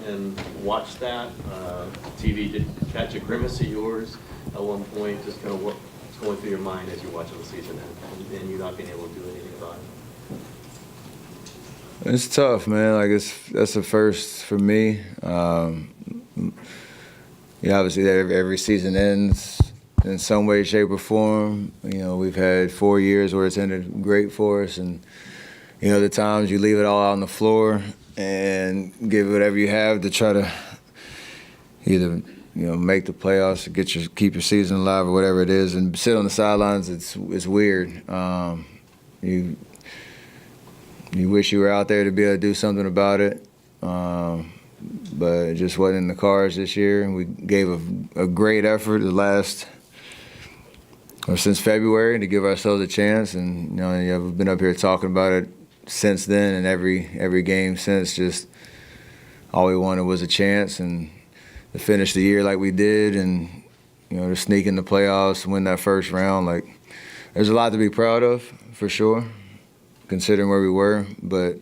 and watched that? TV did catch a grimace of yours at one point, just kind of what's going through your mind as you're watching the season and you not being able to do anything about it? It's tough, man. Like, that's a first for me. Obviously every season ends in some way, shape, or form. We've had 4 years where it's ended great for us, and the times you leave it all out on the floor and give whatever you have to try to either make the playoffs, or keep your season alive, or whatever it is, and sit on the sidelines. It's weird. You wish you were out there to be able to do something about it, but it just wasn't in the cards this year. We gave a great effort since February to give ourselves a chance, and we've been up here talking about it since then, and every game since. Just all we wanted was a chance, and to finish the year like we did, and to sneak in the playoffs, win that first round. Like, there's a lot to be proud of, for sure, considering where we were, but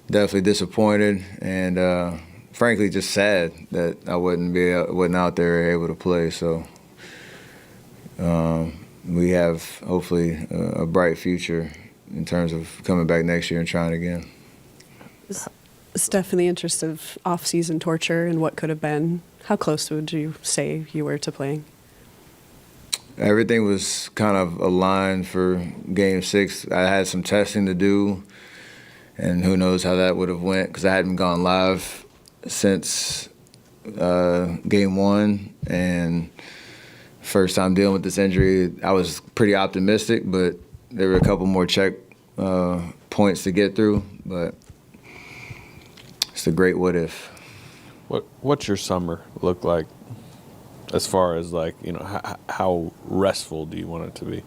definitely disappointed, and frankly just sad that I wasn't out there able to play. So we have hopefully a bright future in terms of coming back next year and trying again. Steph, in the interest of off-season torture and what could have been, how close would you say you were to playing? Everything was kind of aligned for Game 6. I had some testing to do, and who knows how that would have went, because I hadn't gone live since Game 1, and first time dealing with this injury. I was pretty optimistic, but there were a couple more check points to get through, but it's a great what if. What's your summer look like, as far as how restful do you want it to be?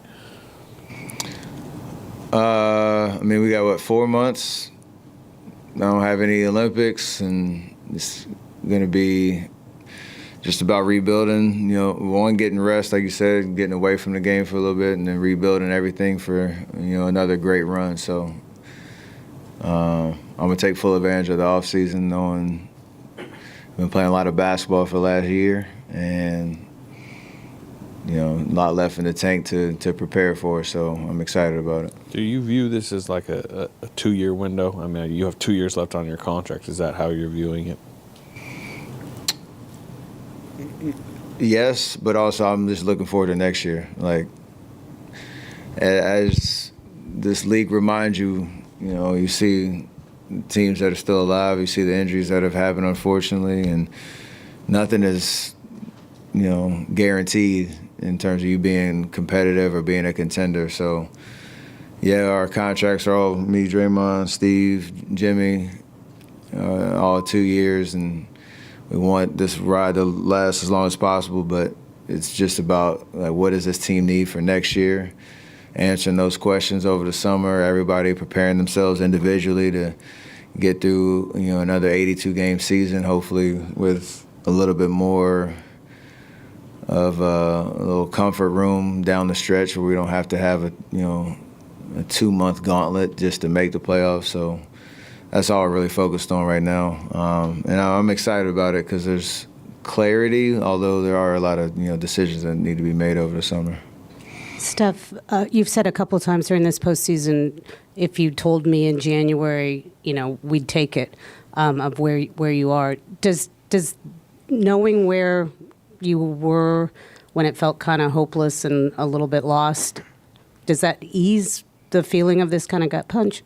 We got 4 months. I don't have any Olympics, and it's gonna be just about rebuilding. One, getting rest, like you said, getting away from the game for a little bit, and then rebuilding everything for another great run. So I'm gonna take full advantage of the offseason, knowing I've been playing a lot of basketball for the last year, and a lot left in the tank to prepare for. So I'm excited about it. Do you view this as like a 2-year window? I mean, you have 2 years left on your contract. Is that how you're viewing it? Yes, but also I'm just looking forward to next year. Like, as this league reminds you, you see teams that are still alive, you see the injuries that have happened, unfortunately, and nothing is, guaranteed in terms of you being competitive or being a contender. So, yeah, our contracts are all me, Draymond, Steve, Jimmy, all 2 years, and we want this ride to last as long as possible, but it's just about, what does this team need for next year? Answering those questions over the summer, everybody preparing themselves individually to get through, another 82-game season, hopefully with a little bit more of a little comfort room down the stretch where we don't have to have a 2-month gauntlet just to make the playoffs. So that's all we're really focused on right now. And I'm excited about it because there's clarity, although there are a lot of decisions that need to be made over the summer. Steph, you've said a couple of times during this postseason, if you told me in January, we'd take it, of where you are. Does knowing where you were when it felt kind of hopeless and a little bit lost, does that ease the feeling of this kind of gut punch?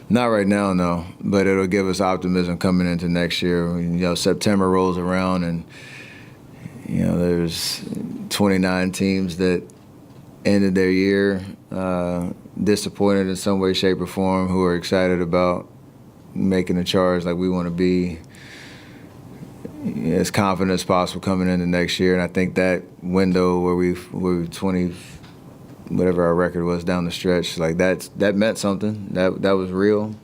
Not right now, no, but it'll give us optimism coming into next year. September rolls around, and there's 29 teams that ended their year disappointed in some way, shape, or form, who are excited about making a charge like we want to be as confident as possible coming into next year. And I think that window where we're 20, whatever our record was down the stretch, that meant something. That was real.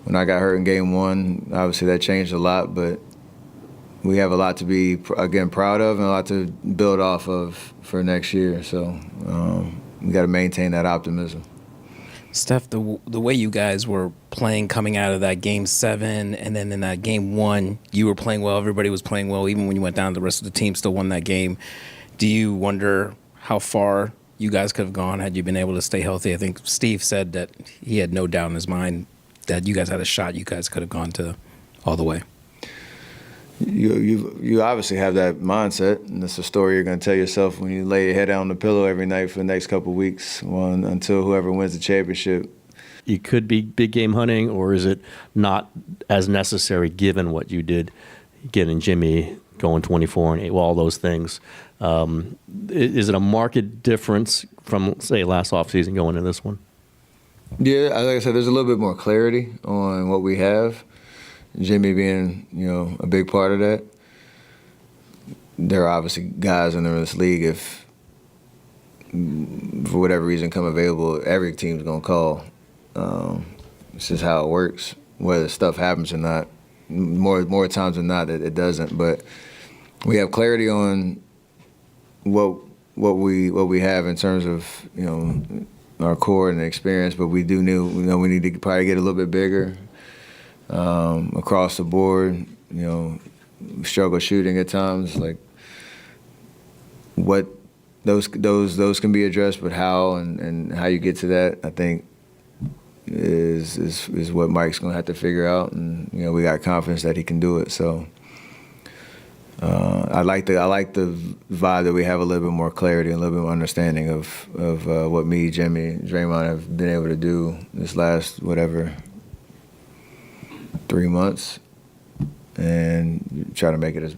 When I got hurt in Game 1, obviously that changed a lot, but we have a lot to be, again, proud of and a lot to build off of for next year. So we got to maintain that optimism. Steph, the way you guys were playing coming out of that Game 7 and then in that Game 1, you were playing well, everybody was playing well, even when you went down, the rest of the team still won that game. Do you wonder how far you guys could have gone had you been able to stay healthy? I think Steve said that he had no doubt in his mind that you guys had a shot, you guys could have gone to all the way. You obviously have that mindset, and that's a story you're going to tell yourself when you lay your head out on the pillow every night for the next couple of weeks, until whoever wins the championship. You could be big game hunting, or is it not as necessary given what you did, getting Jimmy going 24 and 8, well, all those things? Is it a marked difference from, say, last offseason going into this one? Yeah, like I said, there's a little bit more clarity on what we have. Jimmy being, a big part of that. There are obviously guys in this league, if for whatever reason come available, every team's going to call. It's just how it works, whether stuff happens or not. More times than not, it doesn't. But we have clarity on what we have in terms of, our core and the experience, but we do we need to probably get a little bit bigger. Across the board, struggle shooting at times. Like what those can be addressed, but how and how you get to that, I think, is what Mike's gonna have to figure out. And we got confidence that he can do it. So I like the vibe that we have a little bit more clarity, a little bit more understanding of what me, Jimmy, Draymond have been able to do this last 3 months, and try to make it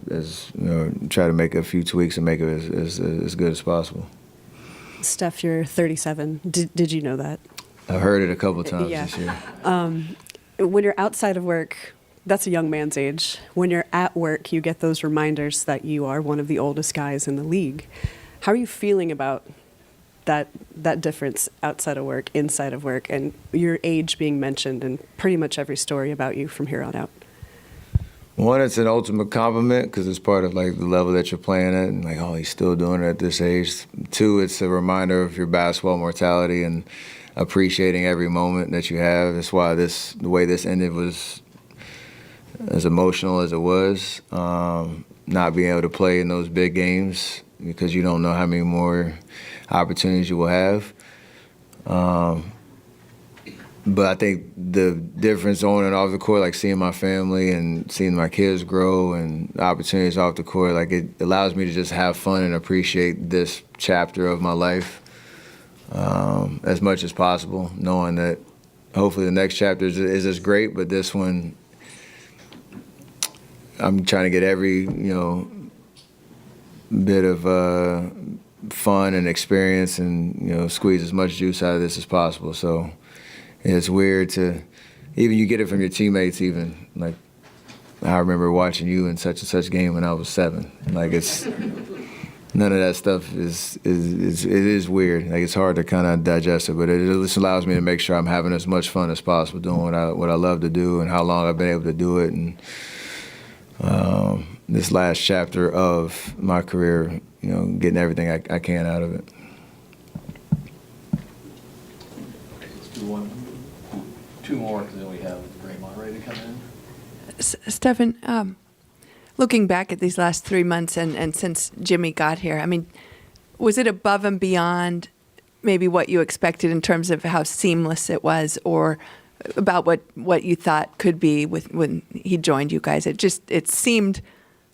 try to make a few tweaks and make it as good as possible. Steph, you're 37. Did you know that? I've heard it a couple times Yeah. this year. When you're outside of work, that's a young man's age. When you're at work, you get those reminders that you are one of the oldest guys in the league. How are you feeling about that difference outside of work, inside of work, and your age being mentioned in pretty much every story about you from here on out? One, it's an ultimate compliment because it's part of the level that you're playing at, and he's still doing it at this age. Two, it's a reminder of your basketball mortality and appreciating every moment that you have. That's why the way this ended was as emotional as it was. Not being able to play in those big games because you don't know how many more opportunities you will have. But I think the difference on and off the court, seeing my family and seeing my kids grow and opportunities off the court, it allows me to just have fun and appreciate this chapter of my life as much as possible, knowing that hopefully the next chapter is as great, but this one, I'm trying to get every, bit of fun and experience and, squeeze as much juice out of this as possible. So it's weird to, even you get it from your teammates even. I remember watching you in such and such game when I was 7. It's, none of that stuff it is weird. It's hard to kind of digest it, but it just allows me to make sure I'm having as much fun as possible doing what I love to do and how long I've been able to do it. And this last chapter of my career, getting everything I can out of it. Let's do two more, because then we have Draymond ready to come in. Stephen, looking back at these last 3 months and since Jimmy got here, was it above and beyond maybe what you expected in terms of how seamless it was, or about what you thought could be when he joined you guys? It seemed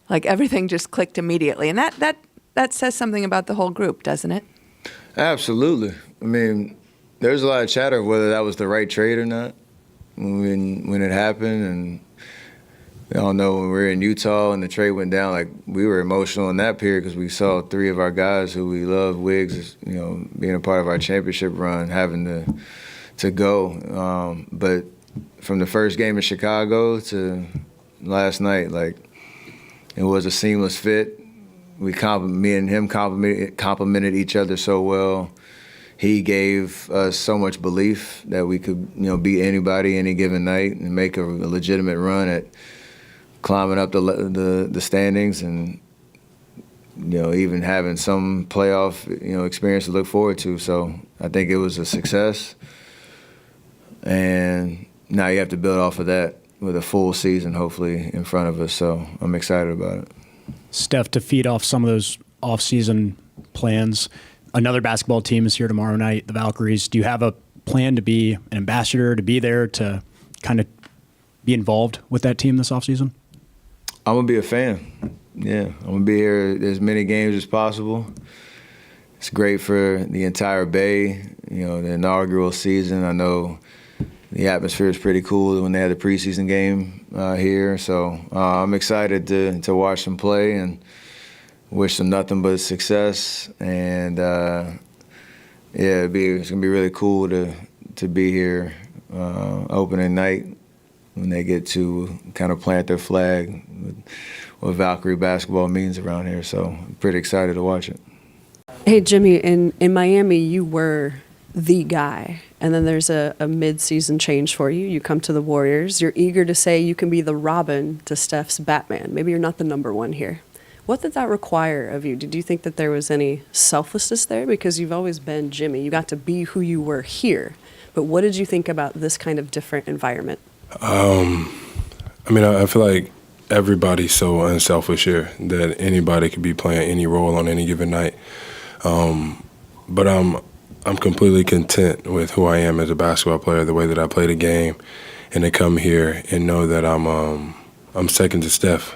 like everything just clicked immediately, and that says something about the whole group, doesn't it? Absolutely. There's a lot of chatter of whether that was the right trade or not when it happened, and we all know when we were in Utah and the trade went down, we were emotional in that period because we saw 3 of our guys who we love, Wiggs, being a part of our championship run, having to go. But from the first game in Chicago to last night, it was a seamless fit. Me and him complimented each other so well. He gave us so much belief that we could, beat anybody any given night and make a legitimate run at climbing up the standings and, even having some playoff, experience to look forward to. So I think it was a success. and now you have to build off of that with a full season, hopefully, in front of us. So I'm excited about it. Steph, to feed off some of those off-season plans, another basketball team is here tomorrow night, the Valkyries. Do you have a plan to be an ambassador, to be there, to kind of be involved with that team this offseason? I'm going to be a fan. Yeah, I'm going to be here as many games as possible. It's great for the entire Bay, the inaugural season. I know the atmosphere is pretty cool when they had the preseason game here. So I'm excited to watch them play and wish them nothing but success. And, it's going to be really cool to be here opening night when they get to kind of plant their flag with what Valkyrie basketball means around here. So I'm pretty excited to watch it. Hey, Jimmy, in Miami, you were the guy, and then there's a mid-season change for you. You come to the Warriors. You're eager to say you can be the Robin to Steph's Batman. Maybe you're not the number one here. What did that require of you? Did you think that there was any selflessness there? Because you've always been Jimmy. You got to be who you were here. But what did you think about this kind of different environment? I feel like everybody's so unselfish here that anybody could be playing any role on any given night. But I'm completely content with who I am as a basketball player, the way that I play the game, and to come here and know that I'm second to Steph.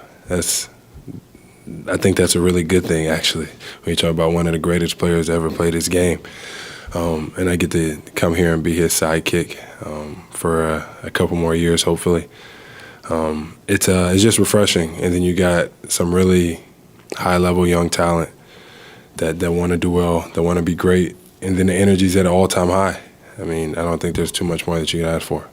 I think that's a really good thing, actually, when you talk about one of the greatest players to ever play this game. And I get to come here and be his sidekick for a couple more years, hopefully. It's just refreshing, and then you got some really high-level young talent that want to do well, that want to be great, and then the energy's at an all-time high. I don't think there's too much more that you can ask for.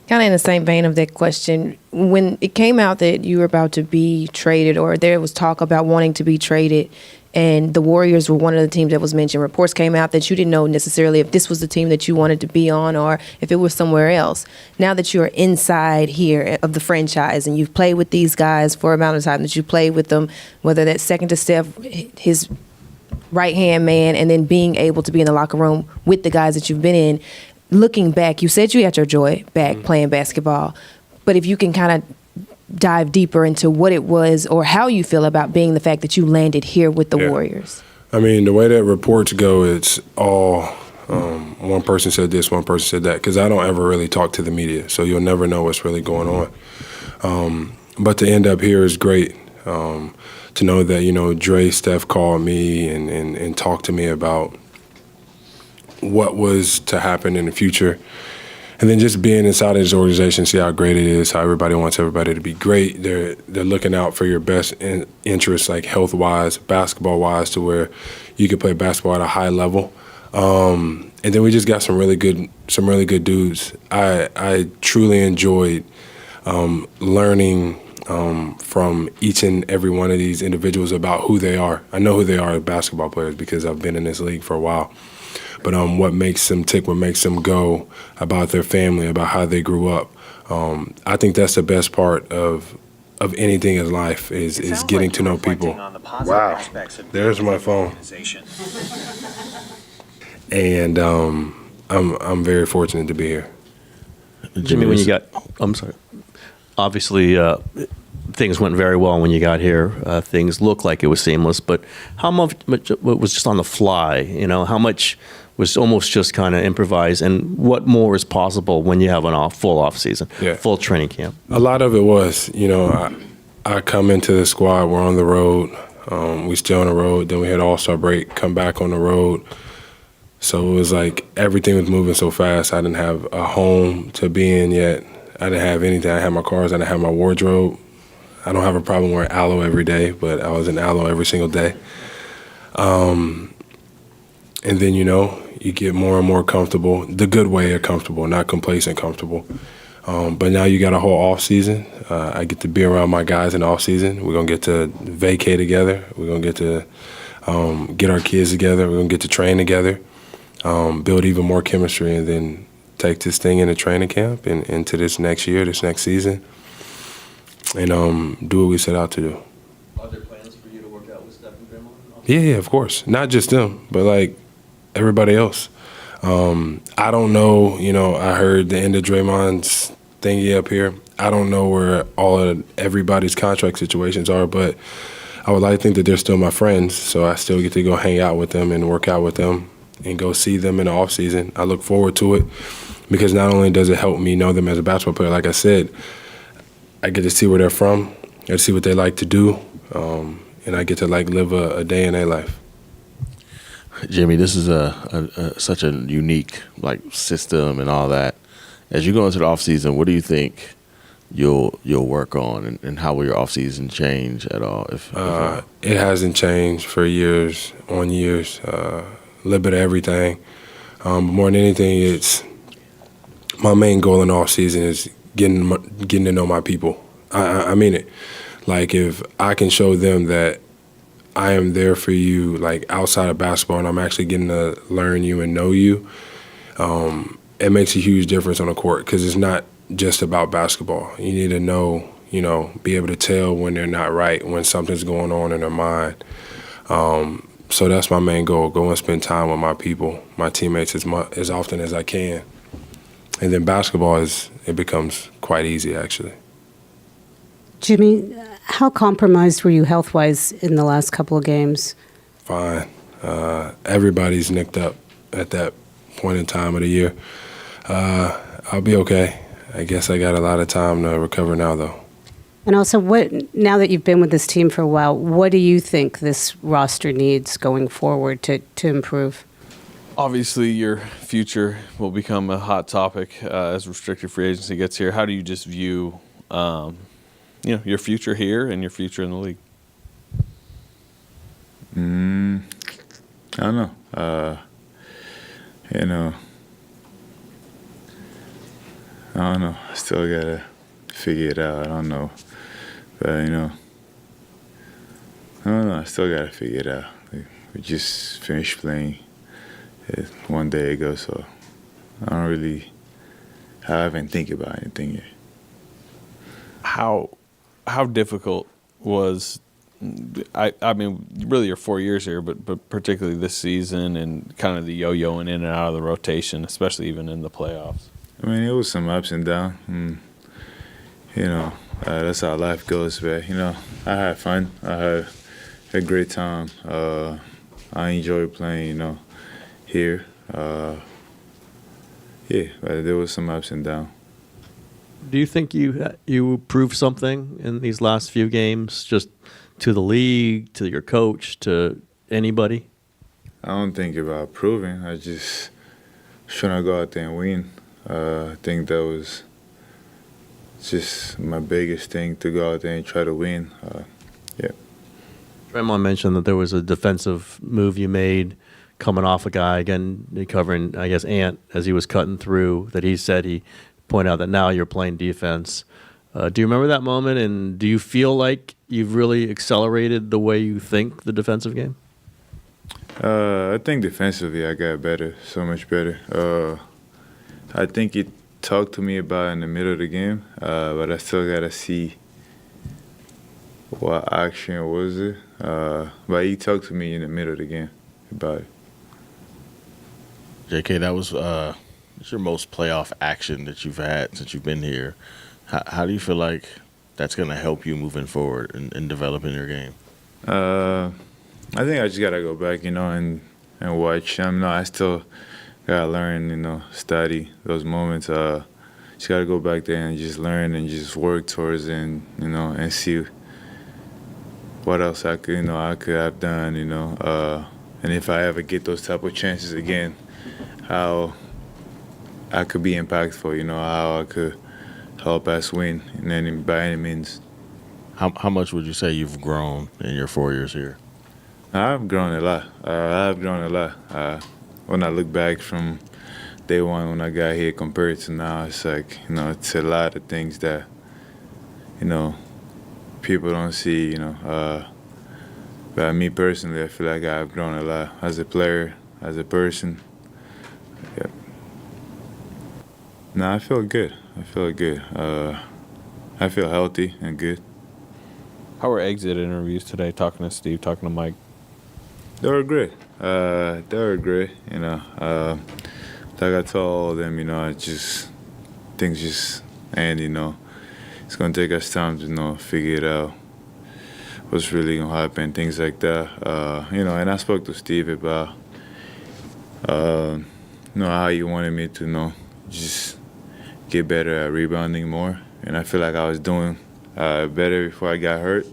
Kind of in the same vein of that question, when it came out that you were about to be traded, or there was talk about wanting to be traded, and the Warriors were one of the teams that was mentioned, reports came out that you didn't know necessarily if this was the team that you wanted to be on or if it was somewhere else. Now that you're inside here of the franchise and you've played with these guys for a amount of time that you played with them, whether that's second to Steph, his right-hand man, and then being able to be in the locker room with the guys that you've been in, looking back, you said you had your joy back playing basketball, but if you can kind of dive deeper into what it was or how you feel about being the fact that you landed here with the Warriors. The way that reports go, it's all one person said this, one person said that, because I don't ever really talk to the media, so you'll never know what's really going on. But to end up here is great. To know that, Dre, Steph called me and talked to me about what was to happen in the future. And then just being inside of this organization, see how great it is, how everybody wants everybody to be great. They're looking out for your best interests, like health-wise, basketball-wise, to where you can play basketball at a high level. And then we just got some really good dudes. I truly enjoyed learning from each and every one of these individuals about who they are. I know who they are as basketball players because I've been in this league for a while. But what makes them tick, what makes them go, about their family, about how they grew up. I think that's the best part of anything in life is getting to know people. Wow, there's my phone. And I'm very fortunate to be here. Jimmy, when you got, I'm sorry, obviously things went very well when you got here. Things looked like it was seamless, but how much was just on the fly? How much was almost just kind of improvised, and what more is possible when you have full off season, full training camp? A lot of it was, I come into the squad, we're on the road, we stay on the road, then we had All-Star break, come back on the road. So it was like everything was moving so fast. I didn't have a home to be in yet. I didn't have anything. I had my cars, I didn't have my wardrobe. I don't have a problem wearing aloe every day, but I was in aloe every single day. And then, you get more and more comfortable, the good way of comfortable, not complacent comfortable. But now you got a whole off season. I get to be around my guys in the off season. We're going to get to vacay together. We're going to get to get our kids together. We're going to get to train together, build even more chemistry, and then take this thing into training camp and into this next year, this next season, and do what we set out to do. Are there plans for you to work out with Steph and Draymond? Yeah, of course. Not just them, but like everybody else. I don't know, I heard the end of Draymond's thingy up here. I don't know where everybody's contract situations are, but I would like to think that they're still my friends, so I still get to go hang out with them and work out with them and go see them in the offseason. I look forward to it because not only does it help me know them as a basketball player, like I said, I get to see where they're from, I get to see what they like to do, and I get to live a day in their life. Jimmy, this is such a unique system and all that. As you go into the offseason, what do you think you'll work on, and how will your offseason change at all? If it hasn't changed for years on years. A little bit of everything. But more than anything, it's my main goal in the offseason is getting to know my people. I mean it. If I can show them that I am there for you, outside of basketball, and I'm actually getting to learn you and know you, it makes a huge difference on the court because it's not just about basketball. You need to know, be able to tell when they're not right, when something's going on in their mind. So that's my main goal, go and spend time with my people, my teammates as often as I can. And then basketball, it becomes quite easy, actually. Jimmy, how compromised were you health-wise in the last couple of games? Fine. Everybody's nicked up at that point in time of the year. I'll be okay. I guess I got a lot of time to recover now, though. And also, now that you've been with this team for a while, what do you think this roster needs going forward to improve? Obviously, your future will become a hot topic as restricted free agency gets here. How do you just view, your future here and your future in the league? I don't know. I don't know. I still gotta figure it out. I don't know. But, I don't know. I still gotta figure it out. We just finished playing one day ago, so I haven't think about anything yet. How difficult was, I mean, really your 4 years here, but particularly this season and kind of the yo-yoing in and out of the rotation, especially even in the playoffs? I mean, it was some ups and downs. That's how life goes. But, I had fun. I had a great time. I enjoyed playing, here. But there was some ups and downs. Do you think you proved something in these last few games, just to the league, to your coach, to anybody? I don't think about proving. I just trying to go out there and win. I think that was just my biggest thing, to go out there and try to win. Draymond mentioned that there was a defensive move you made coming off a guy, again, covering, I guess, Ant, as he was cutting through, that he said he pointed out that now you're playing defense. Do you remember that moment, and do you feel like you've really accelerated the way you think the defensive game? I think defensively I got better, so much better. I think he talked to me about it in the middle of the game, but I still got to see what action was it. But he talked to me in the middle of the game about it. JK, that was your most playoff action that you've had since you've been here. How do you feel like that's going to help you moving forward and developing your game? I think I just got to go back, and watch. I still got to learn, study those moments. Just got to go back there and just learn and just work towards it and see what else I could have done, and if I ever get those type of chances again, how I could be impactful, how I could help us win by any means. How much would you say you've grown in your 4 years here? I've grown a lot. When I look back from day one when I got here compared to now, it's like, it's a lot of things that, people don't see, But me personally, I feel like I've grown a lot as a player, as a person. Yeah. No, I feel good. I feel healthy and good. How were exit interviews today, talking to Steve, talking to Mike? They were great. like I told all of them, things just end, It's going to take us time to, figure it out, what's really going to happen, things like that. And I spoke to Steve about, how he wanted me to, just get better at rebounding more. And I feel like I was doing better before I got hurt.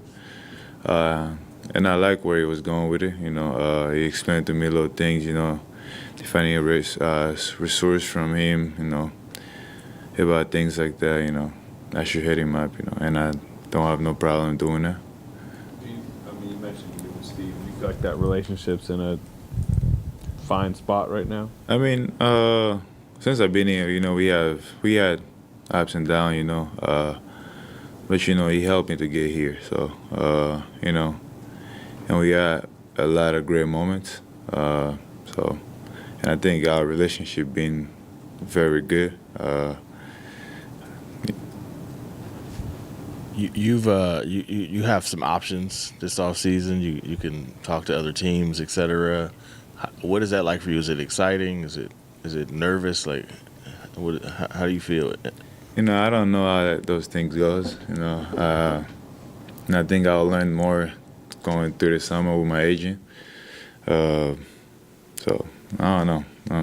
And I like where he was going with it. He explained to me little things, if I need a resource from him, about things like that, I should hit him up, and I don't have no problem doing that. You mentioned you and Steve. You feel like that relationship's in a fine spot right now? Since I've been here, we had ups and downs, but he helped me to get here. So, and we had a lot of great moments. And I think our relationship been very good. You have some options this off season. You can talk to other teams, etc. What is that like for you? Is it exciting? Is it nervous? Like, how do you feel? I don't know how those things goes. And I think I'll learn more going through the summer with my agent. So I don't know. I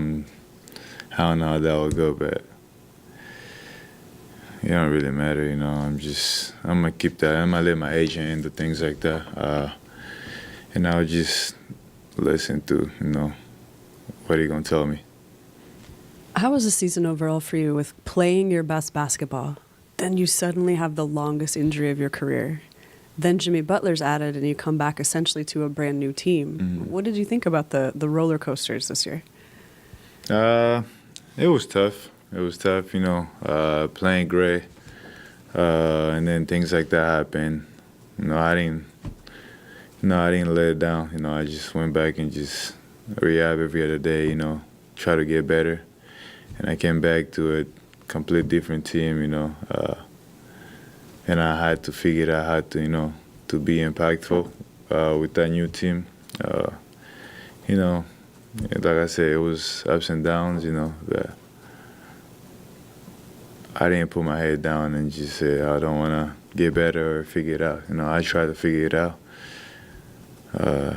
don't know how that will go, but it don't really matter. I'm gonna keep that. I'm gonna let my agent handle things like that. And I'll just listen to what he gonna tell me. How was the season overall for you with playing your best basketball? Then you suddenly have the longest injury of your career. Then Jimmy Butler's added, and you come back essentially to a brand new team. Mm-hmm. What did you think about the roller coasters this year? It was tough. It was tough, playing great, and then things like that happened. I didn't let it down. I just went back and just rehab every other day. Try to get better, and I came back to a complete different team. And I had to figure out how to, to be impactful with that new team. Like I said, it was ups and downs, but I didn't put my head down and just say, I don't want to get better or figure it out. I tried to figure it out.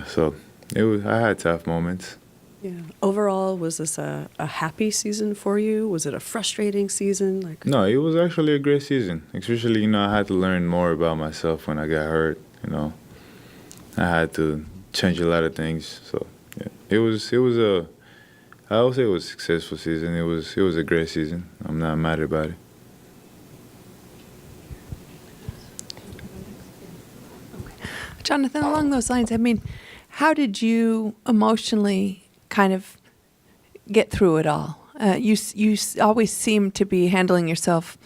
So I had tough moments. Yeah. Overall, was this a happy season for you? Was it a frustrating season? No, it was actually a great season. Especially, I had to learn more about myself when I got hurt. I had to change a lot of things. So yeah, I would say it was a successful season. It was a great season. I'm not mad about it. Jonathan, along those lines, how did you emotionally kind of get through it all? You always seem to be handling yourself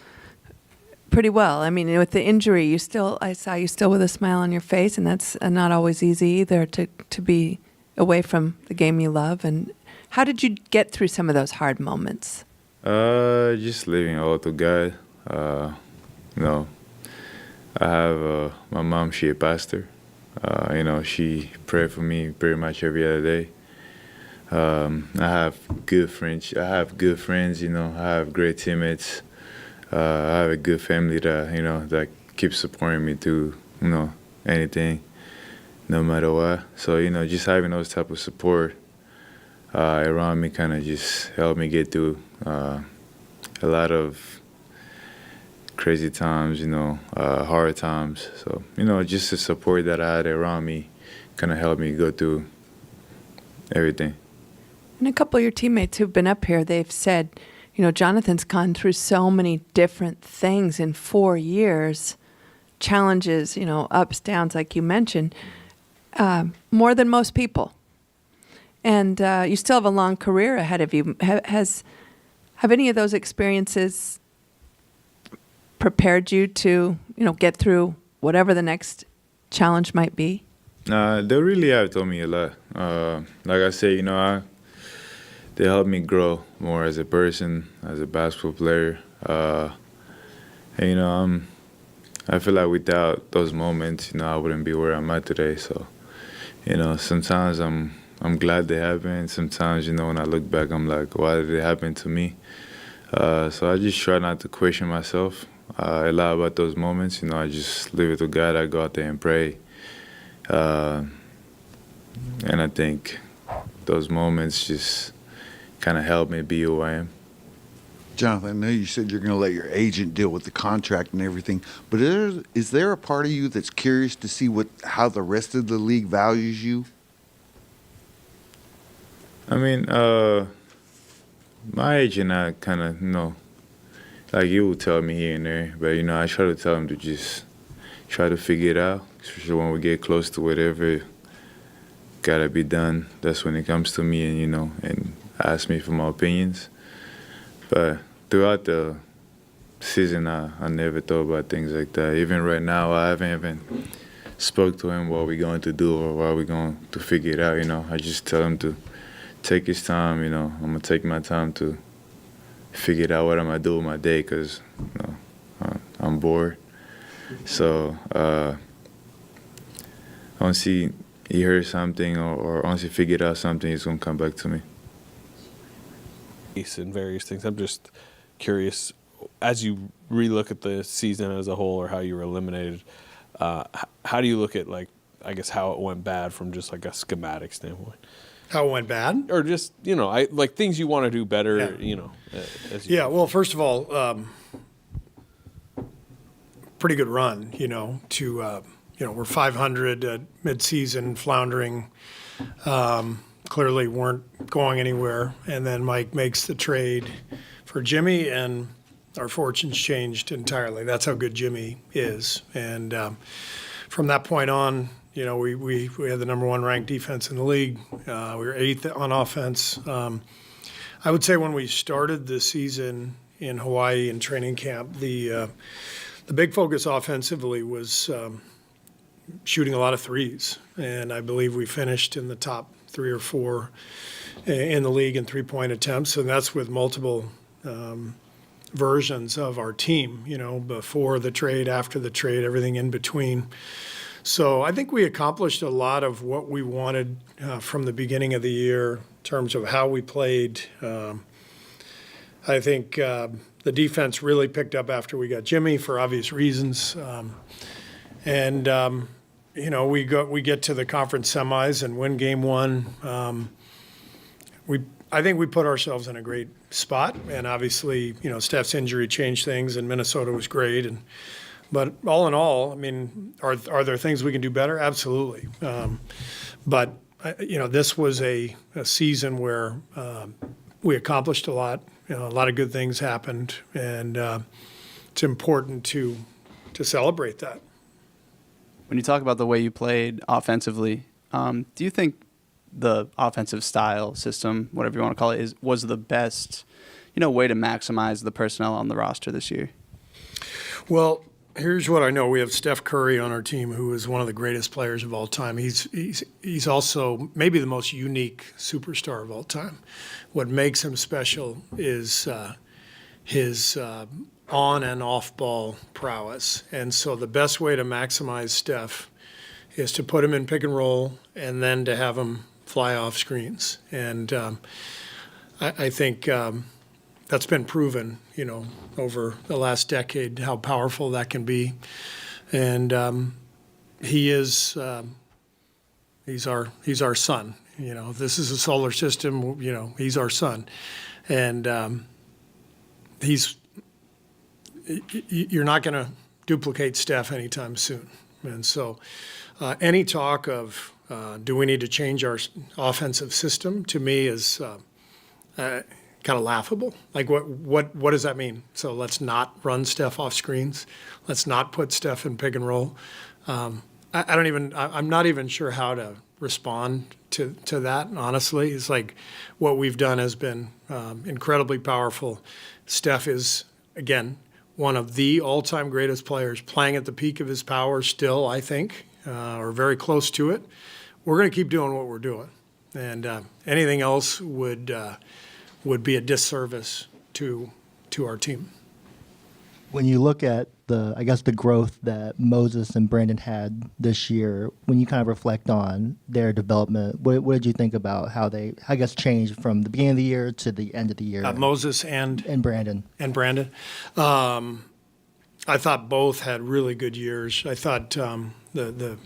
pretty well. With the injury, I saw you still with a smile on your face, and that's not always easy either to be away from the game you love. And how did you get through some of those hard moments? Just leaving all to God. I have my mom. She a pastor. She prayed for me pretty much every other day. I have good friends. I have great teammates. I have a good family that keeps supporting me through, anything, no matter what. So, just having those type of support around me kind of just helped me get through a lot of crazy times, hard times. So, just the support that I had around me kind of helped me go through everything. And a couple of your teammates who've been up here, they've said, Jonathan's gone through so many different things in 4 years, challenges, ups, downs, like you mentioned, more than most people. And you still have a long career ahead of you. Have any of those experiences prepared you to, get through whatever the next challenge might be? They really have taught me a lot. Like I say, they helped me grow more as a person, as a basketball player. And, I feel like without those moments, I wouldn't be where I'm at today. So, sometimes I'm I'm glad they happen. Sometimes, when I look back, I'm like, why did it happen to me? So I just try not to question myself a lot about those moments. I just leave it to God. I go out there and pray. And I think those moments just kind of help me be who I am. Jonathan, I know you said you're going to let your agent deal with the contract and everything, but is there a part of you that's curious to see how the rest of the league values you? I mean, my agent, I kind of, like you will tell me here and there, but, I try to tell him to just try to figure it out, especially when we get close to whatever gotta be done. That's when it comes to me and ask me for my opinions. But throughout the season, I never thought about things like that. Even right now, I haven't even spoke to him what we're going to do or what we're going to figure it out, I just tell him to take his time, I'm going to take my time to figure it out what I'm going to do with my day because I'm bored. So once he heard something or once he figured out something, he's going to come back to me. And various things. I'm just curious, as you relook at the season as a whole or how you were eliminated, how do you look at, how it went bad from just a schematic standpoint? How it went bad? Or just, things you want to do better, Well, first of all, pretty good run, we're 500 at midseason, floundering, clearly weren't going anywhere. And then Mike makes the trade for Jimmy, and our fortunes changed entirely. That's how good Jimmy is. And from that point on, we had the number 1 ranked defense in the league. We were 8th on offense. I would say when we started the season in Hawaii in training camp, the big focus offensively was shooting a lot of threes. And I believe we finished in the top 3 or 4 in the league in three-point attempts. And that's with multiple versions of our team, before the trade, after the trade, everything in between. So I think we accomplished a lot of what we wanted from the beginning of the year in terms of how we played. I think the defense really picked up after we got Jimmy for obvious reasons. We get to the conference semis and win game 1. I think we put ourselves in a great spot, and obviously, Steph's injury changed things, and Minnesota was great. But all in all, I mean, are there things we can do better? Absolutely. But this was a season where we accomplished a lot. A lot of good things happened, and it's important to celebrate that. When you talk about the way you played offensively, do you think the offensive style, system, whatever you want to call it, was the best, way to maximize the personnel on the roster this year? Well, here's what I know. We have Steph Curry on our team, who is one of the greatest players of all time. He's also maybe the most unique superstar of all time. What makes him special is his on and off ball prowess. And so the best way to maximize Steph is to put him in pick and roll and then to have him fly off screens. And I think that's been proven, over the last decade, how powerful that can be. And he's our son. This is a solar system. He's our son, and you're not going to duplicate Steph anytime soon. And so, any talk of do we need to change our offensive system, to me is kind of laughable. Like, what does that mean? So let's not run Steph off screens. Let's not put Steph in pick and roll. I'm not even sure how to respond to that, honestly. It's like what we've done has been incredibly powerful. Steph is, again, one of the all-time greatest players, playing at the peak of his power still, I think, or very close to it. We're going to keep doing what we're doing. And anything else would be a disservice to our team. When you look at the growth that Moses and Brandon had this year, when you kind of reflect on their development, what did you think about how they, changed from the beginning of the year to the end of the year? Moses and Brandon. And Brandon. I thought both had really good years. I thought the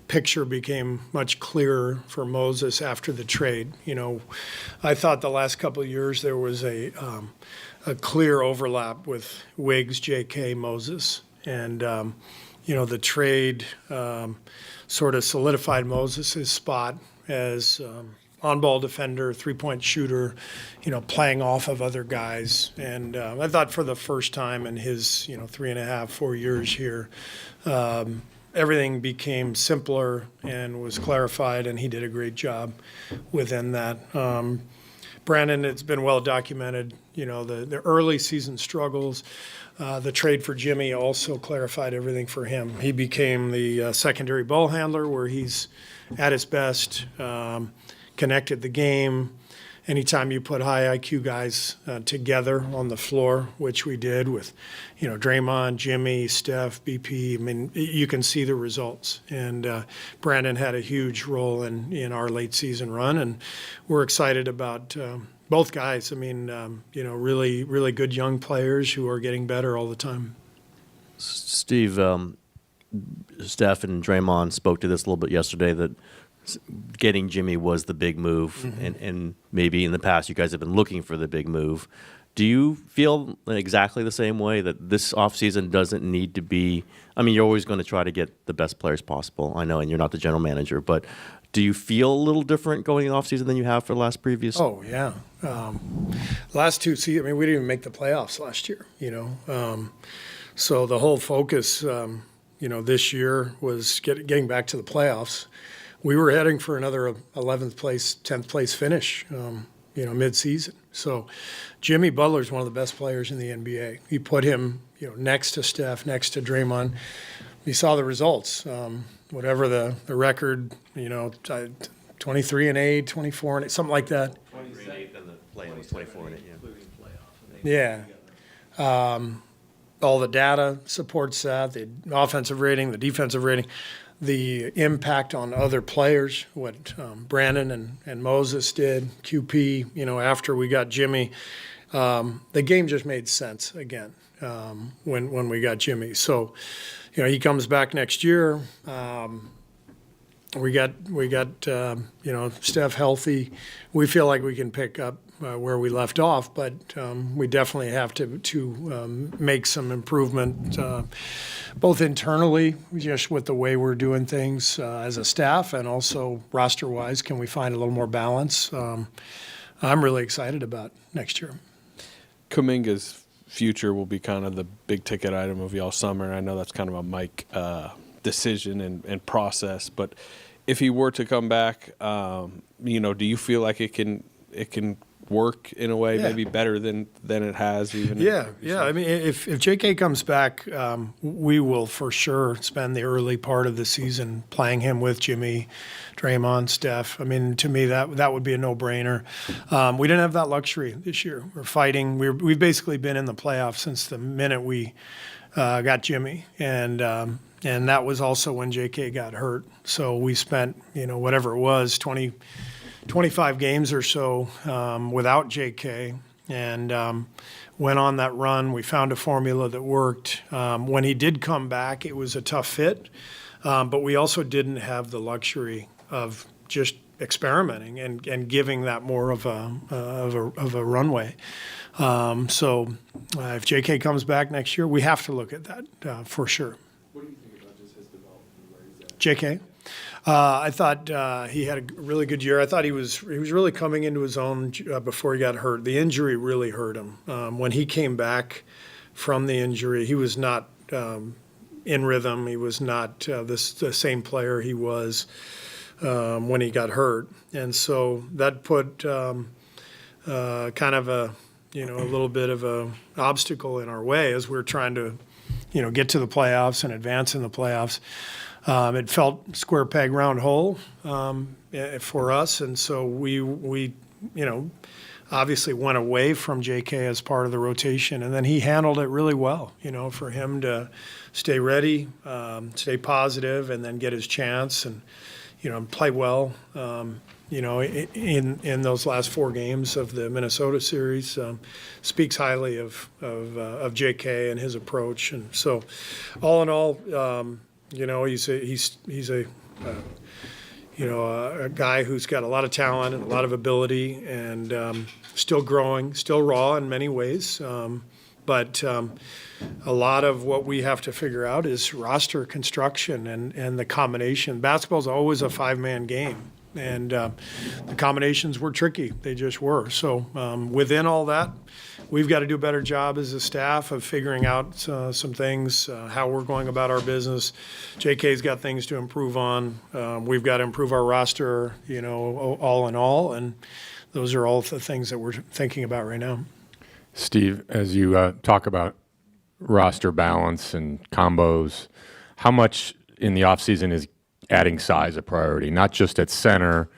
picture became much clearer for Moses after the trade. I thought the last couple of years there was a clear overlap with Wiggs, J.K., Moses. And, the trade sort of solidified Moses' spot as on-ball defender, three-point shooter, playing off of other guys. And I thought for the first time in his, 3.5, 4 years here, everything became simpler and was clarified, and he did a great job within that. Brandon, it's been well documented, the early season struggles. The trade for Jimmy also clarified everything for him. He became the secondary ball handler where he's at his best, connected the game. Anytime you put high IQ guys together on the floor, which we did with, Draymond, Jimmy, Steph, BP, you can see the results. And Brandon had a huge role in our late season run, and we're excited about both guys. Really, really good young players who are getting better all the time. Steve, Steph and Draymond spoke to this a little bit yesterday, that getting Jimmy was the big move, and maybe in the past you guys have been looking for the big move. Do you feel exactly the same way, that this offseason doesn't need to be – you're always going to try to get the best players possible, I know, and you're not the general manager, but do you feel a little different going in the offseason than you have for the last previous? Oh, yeah. Last two seasons, we didn't even make the playoffs last year, So the whole focus, this year was getting back to the playoffs. We were heading for another 11th place, 10th place finish, mid-season. So Jimmy Butler is one of the best players in the NBA. You put him, next to Steph, next to Draymond. You saw the results. Whatever the record, 23-8, 24-8, something like that. 23-8, and the play was 24-8, yeah. All the data supports that, the offensive rating, the defensive rating. The impact on other players, what Brandon and Moses did, QP, after we got Jimmy, the game just made sense again when we got Jimmy. So, he comes back next year. We got Steph healthy. We feel like we can pick up where we left off, but we definitely have to make some improvement, both internally, just with the way we're doing things as a staff, and also roster-wise, can we find a little more balance? I'm really excited about next year. Kuminga's future will be kind of the big ticket item of y'all summer. I know that's kind of a Mike decision and process, but if he were to come back, do you feel like it can work in a way maybe better than it has even? Yeah. If JK comes back, we will for sure spend the early part of the season playing him with Jimmy, Draymond, Steph. To me, that would be a no-brainer. We didn't have that luxury this year. We're fighting. We've basically been in the playoffs since the minute we got Jimmy, and that was also when JK got hurt. So we spent, whatever it was, 25 games or so without JK, and went on that run. We found a formula that worked. When he did come back, it was a tough fit, but we also didn't have the luxury of just experimenting and giving that more of a runway. So if JK comes back next year, we have to look at that for sure. What do you think about just his development, where he's at? JK? I thought he had a really good year. I thought he was really coming into his own before he got hurt. The injury really hurt him. When he came back from the injury, he was not in rhythm. He was not the same player he was when he got hurt. And so that put kind of a little bit of a obstacle in our way as we're trying to get to the playoffs and advance in the playoffs. It felt square peg, round hole for us, and so we obviously went away from JK as part of the rotation, and then he handled it really well, for him to stay ready, stay positive, and then get his chance and, play well, in those last 4 games of the Minnesota series. Speaks highly of JK and his approach. And so all in all, he's a guy who's got a lot of talent and a lot of ability, and still growing, still raw in many ways. But a lot of what we have to figure out is roster construction and the combination. Basketball's always a 5-man game, and the combinations were tricky. They just were. So within all that, we've got to do a better job as a staff of figuring out some things, how we're going about our business. JK's got things to improve on. We've got to improve our roster, all in all, and those are all the things that we're thinking about right now. Steve, as you talk about roster balance and combos, how much in the offseason is adding size a priority? Not just at center,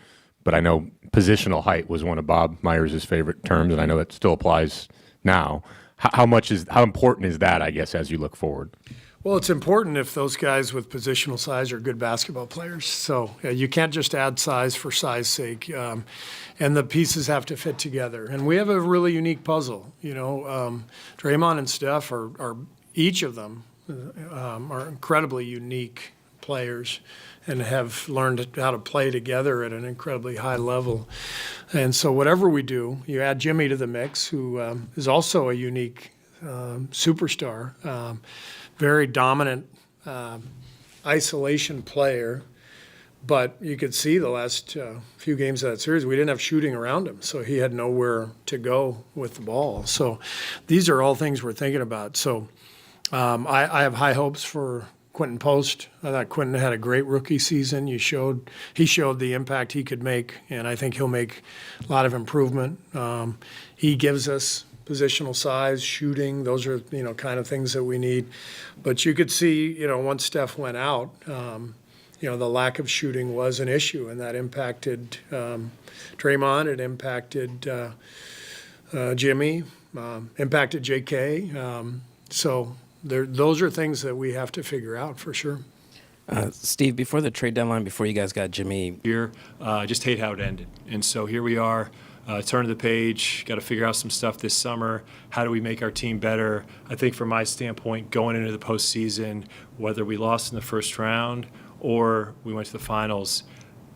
but I know positional height was one of Bob Myers' favorite terms, and I know it still applies now. How important is that, I guess, as you look forward? Well, it's important if those guys with positional size are good basketball players. So you can't just add size for size sake, and the pieces have to fit together. And we have a really unique puzzle. Draymond and Steph are each of them are incredibly unique players and have learned how to play together at an incredibly high level. And so whatever we do, you add Jimmy to the mix, who is also a unique superstar. Very dominant isolation player, but you could see the last few games of that series, we didn't have shooting around him, so he had nowhere to go with the ball. So these are all things we're thinking about. So I have high hopes for Quentin Post. I thought Quentin had a great rookie season. He showed the impact he could make, and I think he'll make a lot of improvement. He gives us positional size, shooting, those are, kind of things that we need. But you could see, once Steph went out, the lack of shooting was an issue, and that impacted Draymond, it impacted Jimmy, impacted JK. So those are things that we have to figure out for sure. Steve, before the trade deadline, before you guys got Jimmy here, I just hate how it ended. And so here we are. Turn to the page, got to figure out some stuff this summer. How do we make our team better? I think from my standpoint, going into the postseason, whether we lost in the first round or we went to the finals,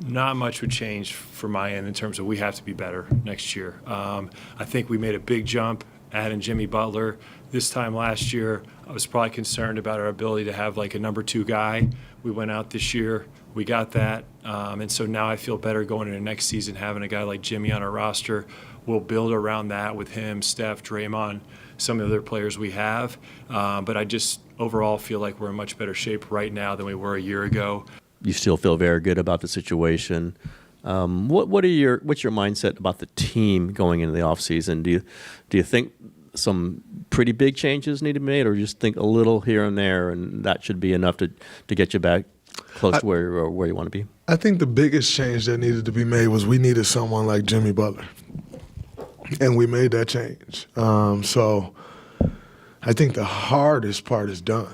not much would change for my end in terms of we have to be better next year. I think we made a big jump adding Jimmy Butler. This time last year, I was probably concerned about our ability to have like a number 2 guy. We went out this year. We got that, and so now I feel better going into next season having a guy like Jimmy on our roster. We'll build around that with him, Steph, Draymond, some of the other players we have. But I just overall feel like we're in much better shape right now than we were a year ago. You still feel very good about the situation. What's your mindset about the team going into the offseason? Do you think some pretty big changes need to be made, or just think a little here and there, and that should be enough to get you back close to where you want to be? I think the biggest change that needed to be made was we needed someone like Jimmy Butler, and we made that change. So I think the hardest part is done.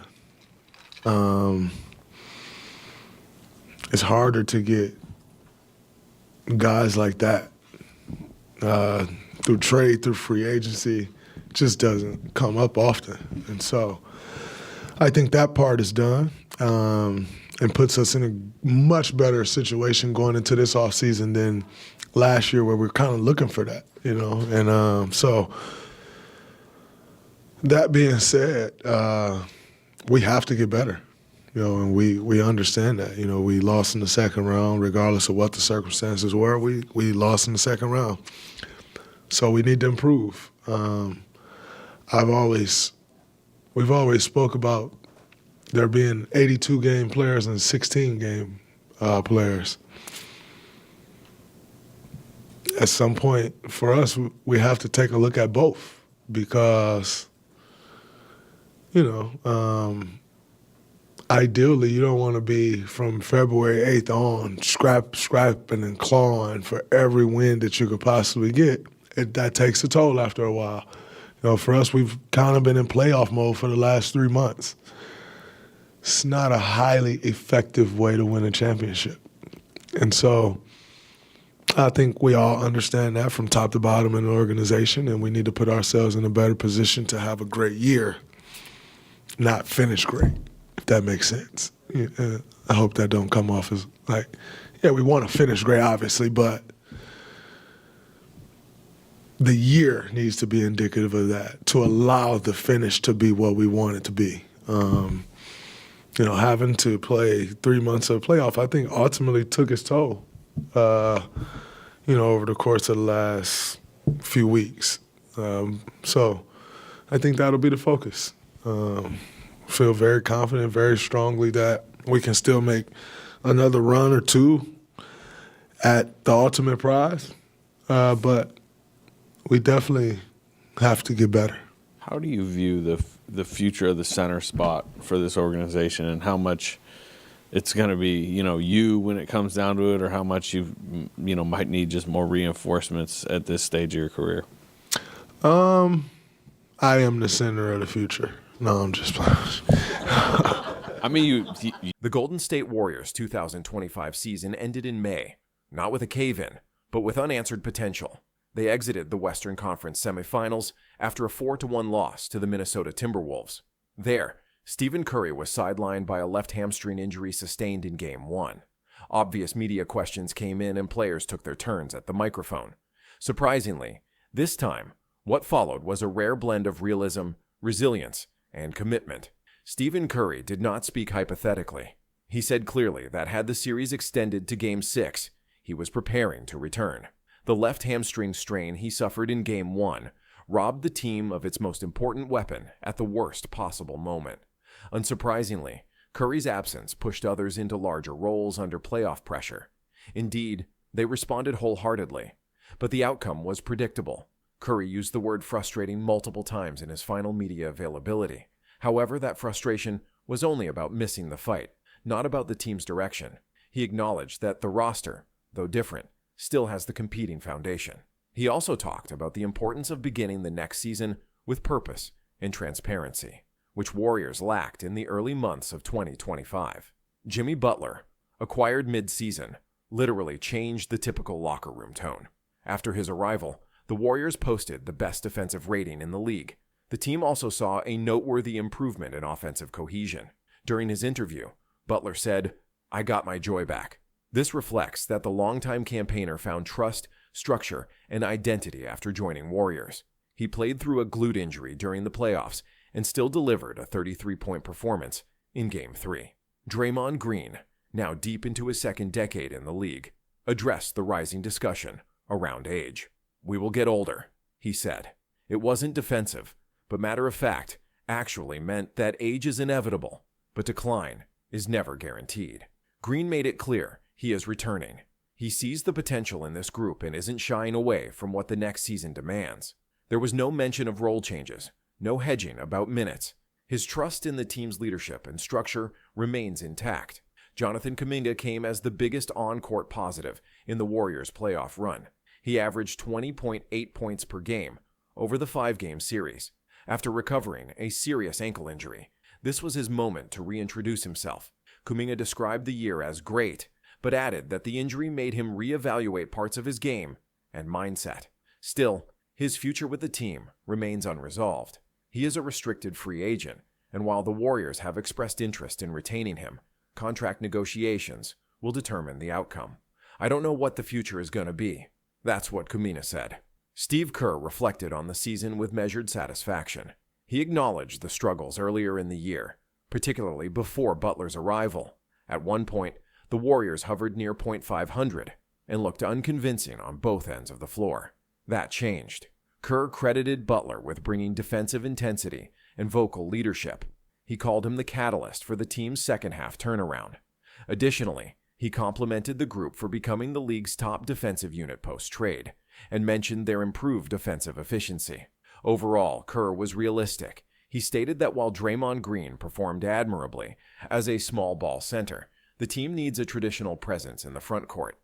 It's harder to get guys like that through trade, through free agency. Just doesn't come up often. And so I think that part is done. And puts us in a much better situation going into this offseason than last year, where we're kind of looking for that, And so that being said, we have to get better, and we understand that. We lost in the second round, regardless of what the circumstances were. We lost in the second round, so we need to improve. We've always spoke about there being 82-game players and 16-game players. At some point, for us, we have to take a look at both because, ideally, you don't want to be from February 8th on scrapping and clawing for every win that you could possibly get that takes a toll after a while. For us, we've kind of been in playoff mode for the last 3 months. It's not a highly effective way to win a championship. And so I think we all understand that from top to bottom in the organization, and we need to put ourselves in a better position to have a great year, not finish great, if that makes sense. I hope that don't come off as like, yeah, we want to finish great, obviously, but the year needs to be indicative of that to allow the finish to be what we want it to be. Having to play 3 months of playoff, I think ultimately took its toll, over the course of the last few weeks. So I think that'll be the focus. Feel very confident, very strongly that we can still make another run or two at the ultimate prize, but we definitely have to get better. How do you view the future of the center spot for this organization, and how much it's going to be, you when it comes down to it, or how much you might need just more reinforcements at this stage of your career? I am the center of the future. No, I'm just playing. I mean, the Golden State Warriors 2025 season ended in May, not with a cave-in, but with unanswered potential. They exited the Western Conference semifinals after a 4-1 loss to the Minnesota Timberwolves. There, Stephen Curry was sidelined by a left hamstring injury sustained in Game 1. Obvious media questions came in and players took their turns at the microphone. Surprisingly, this time, what followed was a rare blend of realism, resilience, and commitment. Stephen Curry did not speak hypothetically. He said clearly that had the series extended to Game 6, he was preparing to return. The left hamstring strain he suffered in Game 1 robbed the team of its most important weapon at the worst possible moment. Unsurprisingly, Curry's absence pushed others into larger roles under playoff pressure. Indeed, they responded wholeheartedly. But the outcome was predictable. Curry used the word frustrating multiple times in his final media availability. However, that frustration was only about missing the fight, not about the team's direction. He acknowledged that the roster, though different, still has the competing foundation. He also talked about the importance of beginning the next season with purpose and transparency, which Warriors lacked in the early months of 2025. Jimmy Butler, acquired mid-season, literally changed the typical locker room tone. After his arrival, the Warriors posted the best defensive rating in the league. The team also saw a noteworthy improvement in offensive cohesion. During his interview, Butler said, "I got my joy back." This reflects that the longtime campaigner found trust, structure, and identity after joining Warriors. He played through a glute injury during the playoffs and still delivered a 33-point performance in Game 3. Draymond Green, now deep into his second decade in the league, addressed the rising discussion around age. "We will get older," he said. It wasn't defensive, but matter of fact, actually meant that age is inevitable, but decline is never guaranteed. Green made it clear he is returning. He sees the potential in this group and isn't shying away from what the next season demands. There was no mention of role changes, no hedging about minutes. His trust in the team's leadership and structure remains intact. Jonathan Kuminga came as the biggest on-court positive in the Warriors' playoff run. He averaged 20.8 points per game over the 5-game series. After recovering a serious ankle injury, this was his moment to reintroduce himself. Kuminga described the year as great, but added that the injury made him reevaluate parts of his game and mindset. Still, his future with the team remains unresolved. He is a restricted free agent, and while the Warriors have expressed interest in retaining him, contract negotiations will determine the outcome. "I don't know what the future is going to be." That's what Kuminga said. Steve Kerr reflected on the season with measured satisfaction. He acknowledged the struggles earlier in the year, particularly before Butler's arrival. At one point, the Warriors hovered near .500 and looked unconvincing on both ends of the floor. That changed. Kerr credited Butler with bringing defensive intensity and vocal leadership. He called him the catalyst for the team's second-half turnaround. Additionally, he complimented the group for becoming the league's top defensive unit post-trade and mentioned their improved defensive efficiency. Overall, Kerr was realistic. He stated that while Draymond Green performed admirably as a small ball center, the team needs a traditional presence in the front court.